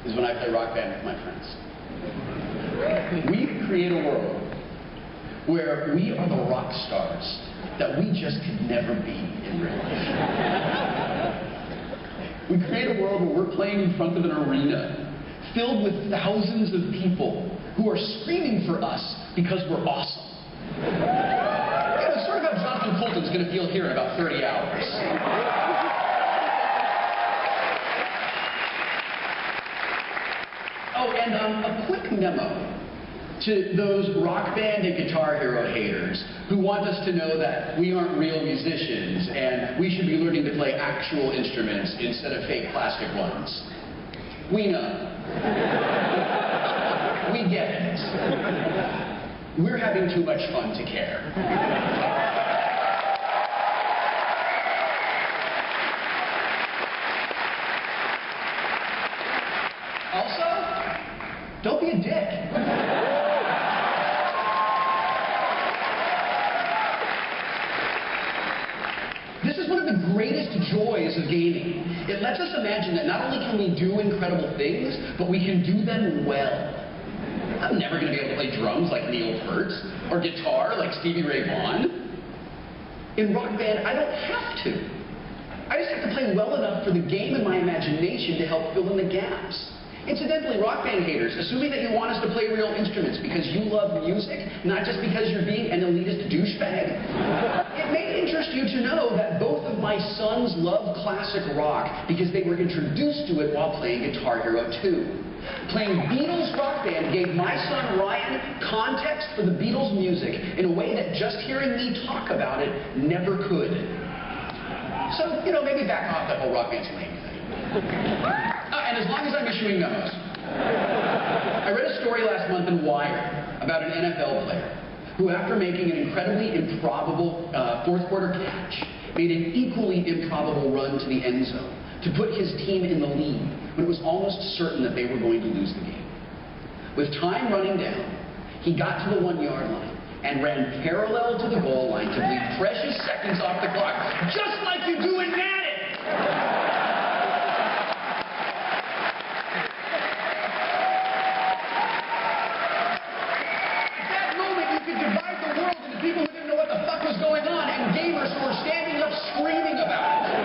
is when I play Rock Band with my friends. We create a world where we are the rock stars that we just could never be in real life. We create a world where we're playing in front of an arena filled with thousands of people who are screaming for us because we're awesome. It's sort of how Jonathan Colton's going to feel here in about 30 hours. Oh, and a quick memo to those Rock Band and Guitar Hero haters who want us to know that we aren't real musicians and we should be learning to play actual instruments instead of fake plastic ones. We know. We get it. We're having too much fun to care. Also, don't be a dick. This is one of the greatest joys of gaming. It lets us imagine that not only can we do incredible things, but we can do them well. I'm never going to be able to play drums like Neil Peart, or guitar like Stevie Ray Vaughan. In Rock Band, I don't have to. I just have to play well enough for the game and my imagination to help fill in the gaps. Incidentally, Rock Band haters, assuming that you want us to play real instruments because you love music, not just because you're being an elitist douchebag, it may interest you to know that both of my sons love classic rock because they were introduced to it while playing Guitar Hero 2. Playing Beatles Rock Band gave my son Ryan context for the Beatles music in a way that just hearing me talk about it never could. So, maybe back off that whole Rock Band's lame thing. And as long as I'm issuing memos. I read a story last month in Wired about an NFL player who, after making an incredibly improbable fourth quarter catch, made an equally improbable run to the end zone to put his team in the lead when it was almost certain that they were going to lose the game. With time running down, he got to the 1-yard line and ran parallel to the goal line to bleed precious seconds off the clock, just like you do in Madden! People who didn't know what the fuck was going on, and gamers who were standing up screaming about it.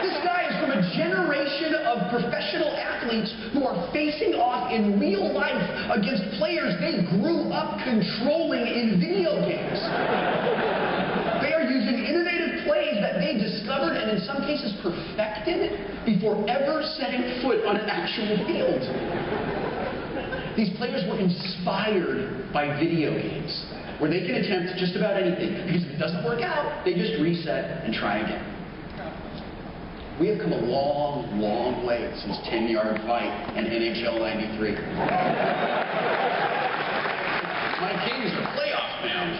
This guy is from a generation of professional athletes who are facing off in real life against players they grew up controlling in video games. They are using innovative plays that they discovered and in some cases perfected before ever setting foot on an actual field. These players were inspired by video games, where they can attempt just about anything, because if it doesn't work out, they just reset and try again. We have come a long, long way since 10-Yard Fight and NHL '93. My Kings are playoff bound.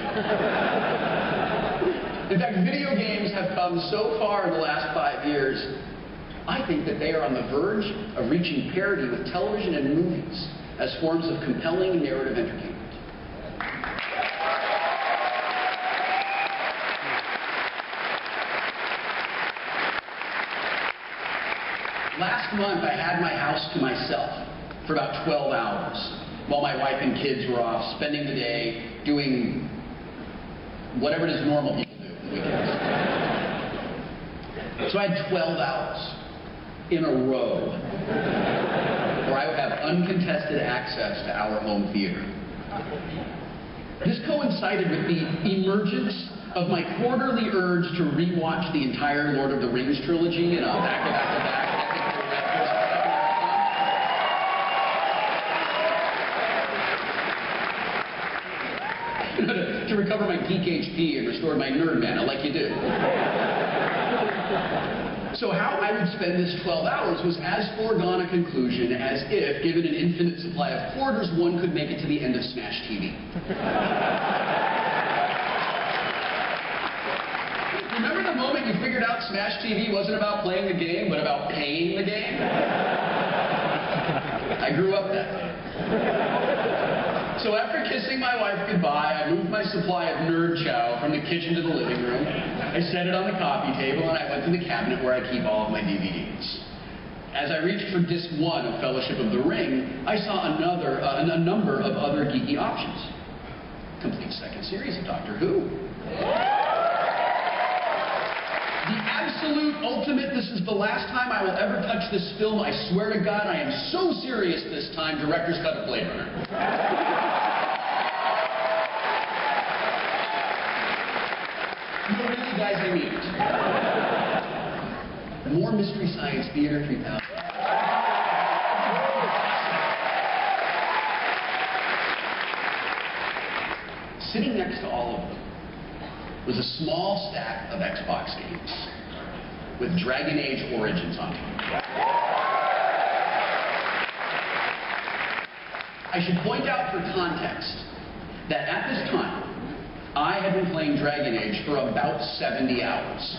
In fact, video games have come so far in the last 5 years, I think that they are on the verge of reaching parity with television and movies as forms of compelling narrative entertainment. Last month, I had my house to myself for about 12 hours while my wife and kids were off spending the day doing whatever it is normal people do on the weekends. So I had 12 hours in a row where I would have uncontested access to our home theater. This coincided with the emergence of my quarterly urge to rewatch the entire Lord of the Rings trilogy in a back-to-back-to-back. To recover my geek HP and restore my nerd mana like you do. So how I would spend this 12 hours was as foregone a conclusion as if, given an infinite supply of quarters, one could make it to the end of Smash TV. Remember the moment you figured out Smash TV wasn't about playing the game, but about paying the game? I grew up that way. So after kissing my wife goodbye, I moved my supply of nerd chow from the kitchen to the living room. I set it on the coffee table and I went to the cabinet where I keep all of my DVDs. As I reached for disc 1 of Fellowship of the Ring, I saw a number of other geeky options. Complete second series of Doctor Who. The absolute ultimate, this is the last time I will ever touch this film, I swear to God, I am so serious this time, director's cut of Blade Runner. No, really, guys, I mean it. More Mystery Science Theater 3000. Sitting next to all of them was a small stack of Xbox games with Dragon Age Origins on top. I should point out for context that at this time, I had been playing Dragon Age for about 70 hours.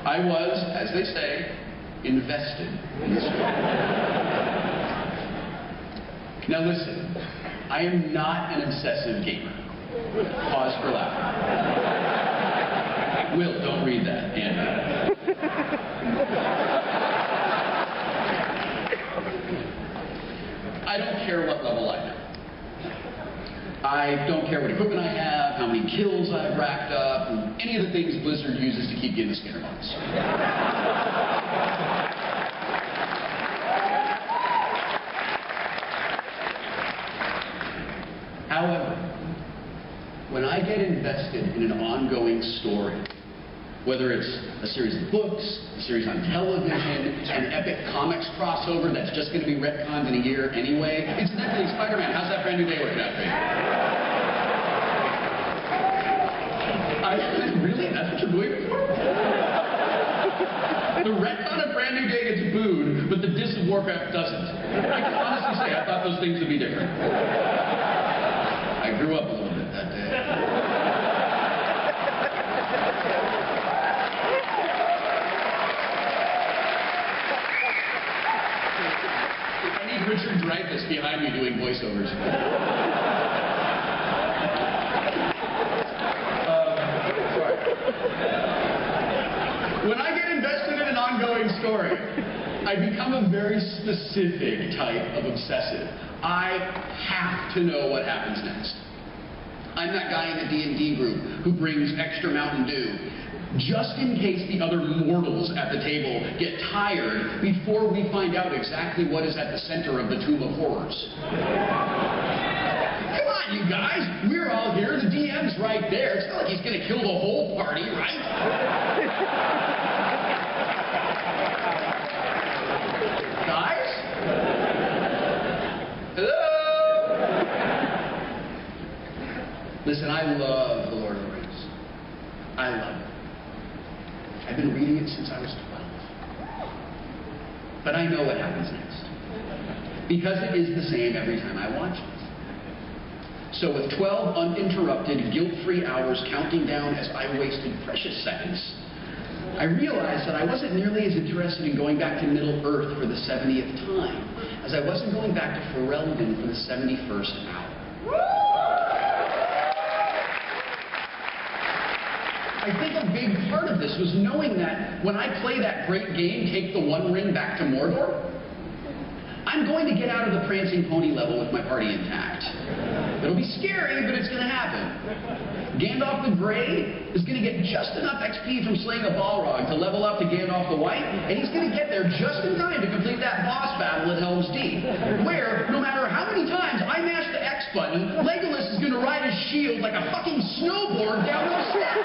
I was, as they say, invested in this game. Now listen, I am not an obsessive gamer. Pause for laughter. Will, don't read that, Andrew. I don't care what level I'm at. I don't care what equipment I have, how many kills I've racked up, and any of the things Blizzard uses to keep you in the Skinner box. However, when I get invested in an ongoing story, whether it's a series of books, a series on television, an epic comics crossover that's just going to be retconned in a year anyway. Incidentally, Spider-Man, how's that brand new day working out for you? Really? That's what you're doing it for? The retcon of Brand New Day gets booed, but the Diss of Warcraft doesn't. I can honestly say I thought those things would be different. I grew up a little bit that day. I need Richard Dreyfuss behind me doing voiceovers. When I get invested in an ongoing story, I become a very specific type of obsessive. I have to know what happens next. I'm that guy in the D&D group who brings extra Mountain Dew, just in case the other mortals at the table get tired before we find out exactly what is at the center of the Tomb of Horrors. Come on, you guys. We're all here. The DM's right there. It's not like he's going to kill the whole party, right? Guys? Hello? Listen, I love The Lord of the Rings. I love it. I've been reading it since I was 12. But I know what happens next. Because it is the same every time I watch it. So with 12 uninterrupted, guilt-free hours counting down as I wasted precious seconds, I realized that I wasn't nearly as interested in going back to Middle-earth for the 70th time as I wasn't going back to Ferelden for the 71st hour. I think a big part of this was knowing that when I play that great game, Take the One Ring Back to Mordor, I'm going to get out of the prancing pony level with my party intact. It'll be scary, but it's going to happen. Gandalf the Grey is going to get just enough XP from slaying a Balrog to level up to Gandalf the White, and he's going to get there just in time to complete that boss battle at Helm's Deep, where, no matter how many times I mash the X button, Legolas is going to ride his shield like a fucking snowboard down those steps.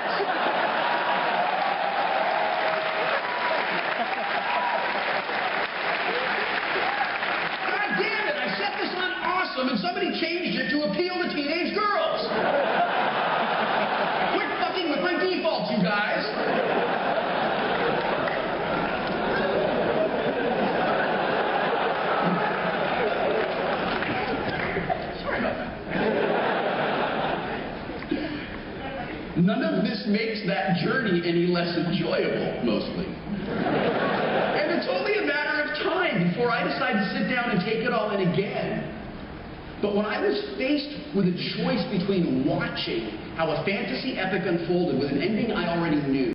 And somebody changed it to appeal to teenage girls. Quit fucking with my defaults, you guys. Sorry about that. None of this makes that journey any less enjoyable, mostly. And it's only a matter of time before I decide to sit down and take it all in again. But when I was faced with a choice between watching how a fantasy epic unfolded with an ending I already knew.